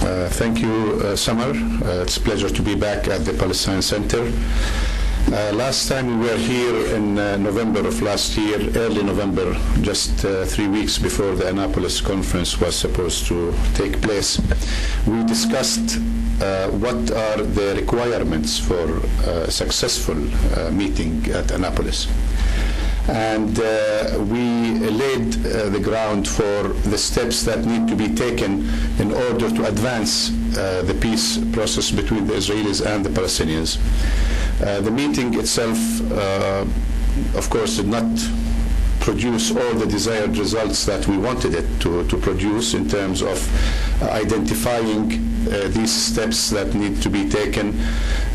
Thank you, Samar. It's a pleasure to be back at the Palestine Center. Last time we were here in November of last year, early November, just 3 weeks before the Annapolis conference was supposed to take place. We discussed what are the requirements for a successful meeting at Annapolis. And we laid the ground for the steps that need to be taken in order to advance the peace process between the Israelis and the Palestinians. The meeting itself, of course, did not produce all the desired results that we wanted it to produce in terms of identifying these steps that need to be taken.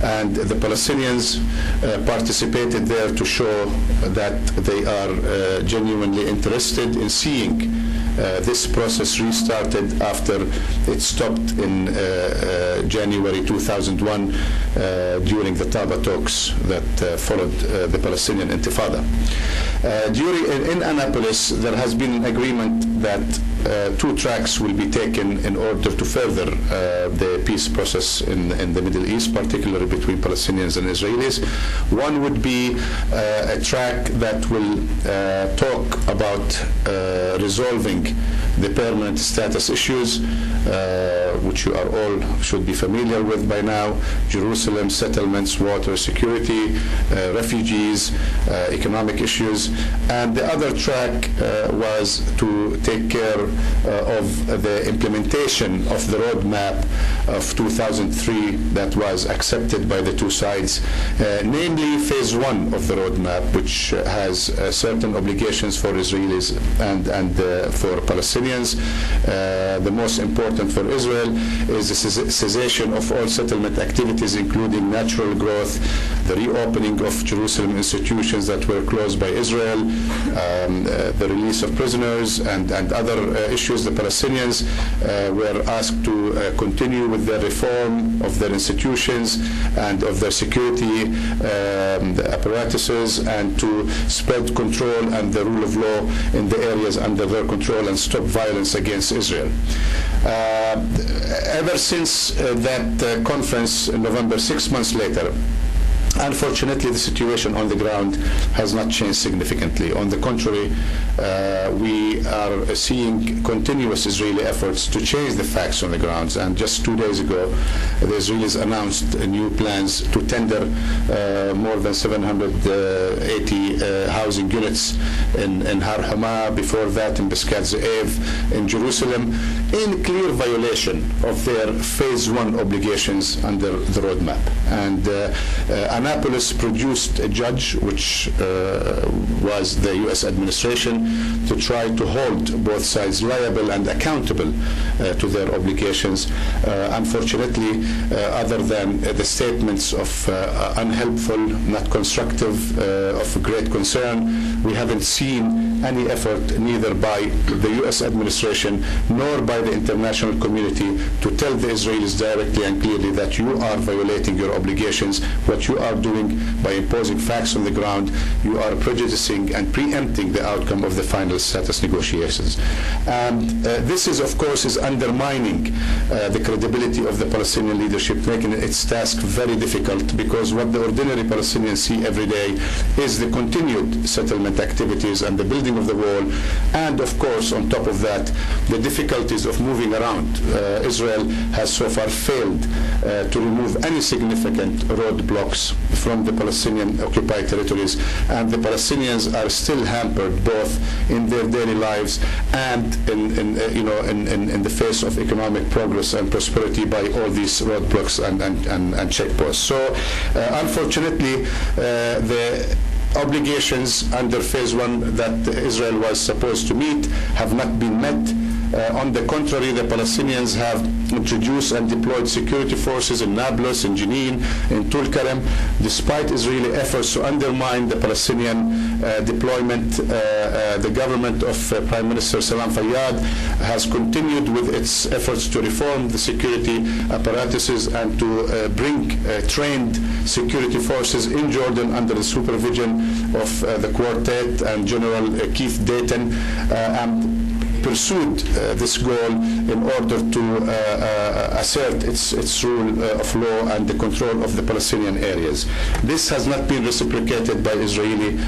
And the Palestinians participated there to show that they are genuinely interested in seeing this process restarted after it stopped in January 2001 during the Taba talks that followed the Palestinian Intifada. In Annapolis, there has been an agreement that 2 tracks will be taken in order to further the peace process in the Middle East, particularly between Palestinians and Israelis. One would be a track that will talk about resolving the permanent status issues, which you are all should be familiar with by now: Jerusalem, settlements, water, security, refugees, economic issues. And the other track was to take care of the implementation of the roadmap of 2003 that was accepted by the 2 sides, namely phase 1 of the roadmap, which has certain obligations for Israelis and for Palestinians. The most important for Israel is the cessation of all settlement activities, including natural growth, the reopening of Jerusalem institutions that were closed by Israel, the release of prisoners, and other issues. The Palestinians were asked to continue with the reform of their institutions and of their security apparatuses, and to spread control and the rule of law in the areas under their control and stop violence against Israel. Ever since that conference in November, 6 months later, unfortunately, the situation on the ground has not changed significantly. On the contrary, we are seeing continuous Israeli efforts to change the facts on the ground. And just 2 days ago, the Israelis announced new plans to tender more than 780 housing units in Har Hama, before that in Biscat Ze'ev, in Jerusalem, in clear violation of their phase 1 obligations under the roadmap. And Annapolis produced a judge, which was the U.S. administration, to try to hold both sides liable and accountable to their obligations. Unfortunately, other than the statements of unhelpful, not constructive, of great concern, we haven't seen any effort, neither by the U.S. administration nor by the international community, to tell the Israelis directly and clearly that you are violating your obligations. What you are doing by imposing facts on the ground, you are prejudicing and preempting the outcome of the final status negotiations. And this is, of course, is undermining the credibility of the Palestinian leadership, making its task very difficult, because what the ordinary Palestinians see every day is the continued settlement activities and the building of the wall, and of course, on top of that, the difficulties of moving around. Israel has so far failed to remove any significant roadblocks from the Palestinian occupied territories, and the Palestinians are still hampered both in their daily lives and in the face of economic progress and prosperity by all these roadblocks and checkposts. So unfortunately, the obligations under phase 1 that Israel was supposed to meet have not been met. On the contrary, the Palestinians have introduced and deployed security forces in Nablus, in Jenin, in Tulkarem, despite Israeli efforts to undermine the Palestinian deployment. The government of Prime Minister Salam Fayyad has continued with its efforts to reform the security apparatuses and to bring trained security forces in Jordan under the supervision of the quartet and General Keith Dayton. pursued this goal in order to assert its rule of law and the control of the Palestinian areas. This has not been reciprocated by Israeli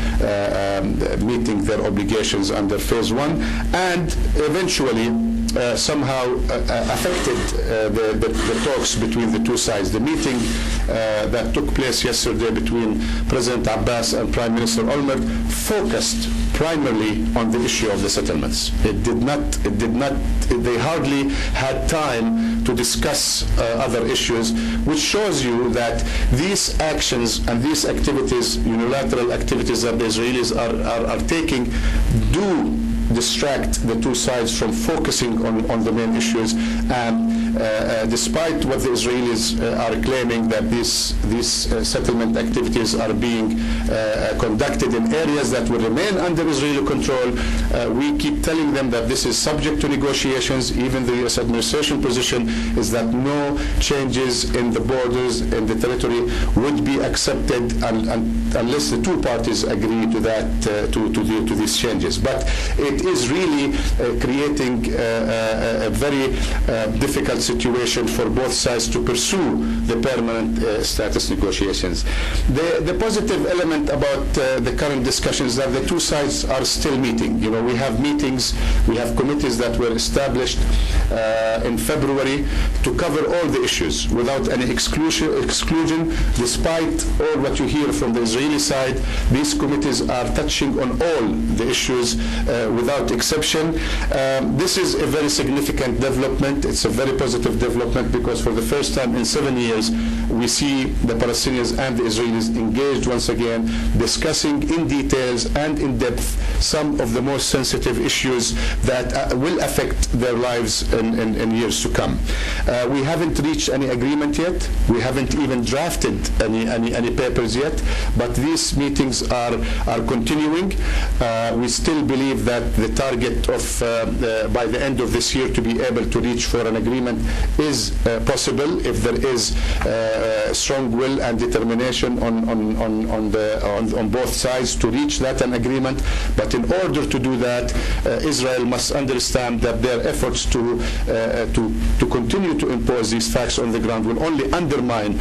meeting their obligations under phase one, and eventually somehow affected the talks between the two sides. The meeting that took place yesterday between President Abbas and Prime Minister Olmert focused primarily on the issue of the settlements. They hardly had time to discuss other issues, which shows you that these actions and these activities, unilateral activities that the Israelis are taking, do distract the two sides from focusing on the main issues. And despite what the Israelis are claiming, that these settlement activities are being conducted in areas that will remain under Israeli control, we keep telling them that this is subject to negotiations. Even the U.S. administration position is that no changes in the borders, in the territory, would be accepted unless the two parties agree to that, to these changes. But it is really creating a very difficult situation for both sides to pursue the permanent status negotiations. The positive element about the current discussions is that the two sides are still meeting. You know, we have meetings, we have committees that were established in February to cover all the issues without any exclusion. Despite all what you hear from the Israeli side, these committees are touching on all the issues without exception. This is a very significant development. It's a very positive development because for the first time in 7 years, we see the Palestinians and the Israelis engaged once again, discussing in details and in depth some of the most sensitive issues that will affect their lives in years to come. We haven't reached any agreement yet. We haven't even drafted any papers yet, but these meetings are continuing. We still believe that the target of by the end of this year to be able to reach for an agreement is possible if there is strong will and determination on both sides to reach that an agreement. But in order to do that, Israel must understand that their efforts to continue to impose these facts on the ground will only undermine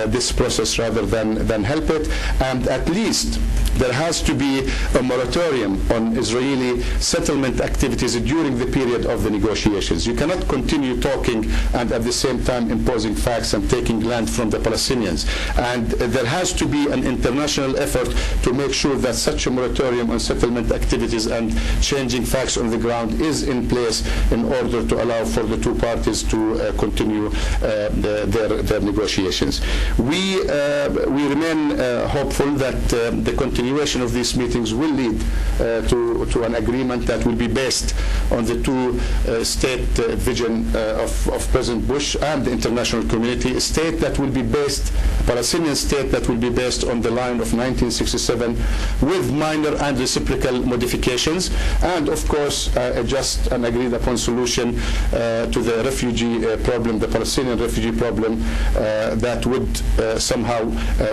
this process rather than help it. And at least there has to be a moratorium on Israeli settlement activities during the period of the negotiations. You cannot continue talking and at the same time imposing facts and taking land from the Palestinians. And there has to be an international effort to make sure that such a moratorium on settlement activities and changing facts on the ground is in place in order to allow for the two parties to continue their negotiations. We remain hopeful that the continuation of these meetings will lead to an agreement that will be based on the two-state vision of President Bush and the international community, a state that will be based, Palestinian state that will be based on the line of 1967 with minor and reciprocal modifications, and of course a just and agreed upon solution to the refugee problem, the Palestinian refugee problem, that would somehow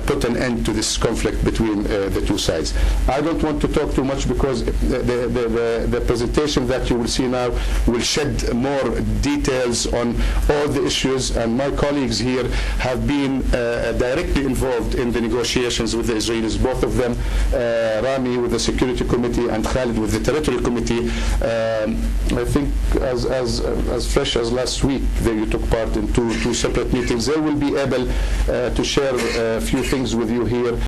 put an end to this conflict between the two sides. I don't want to talk too much because the presentation that you will see now will shed more details on all the issues, and my colleagues here have been directly involved in the negotiations with the Israelis, both of them, Rami with the Security Committee and Khalid with the Territorial Committee. I think as fresh as last week, you took part in two separate meetings. They will be able to share a few things with you here.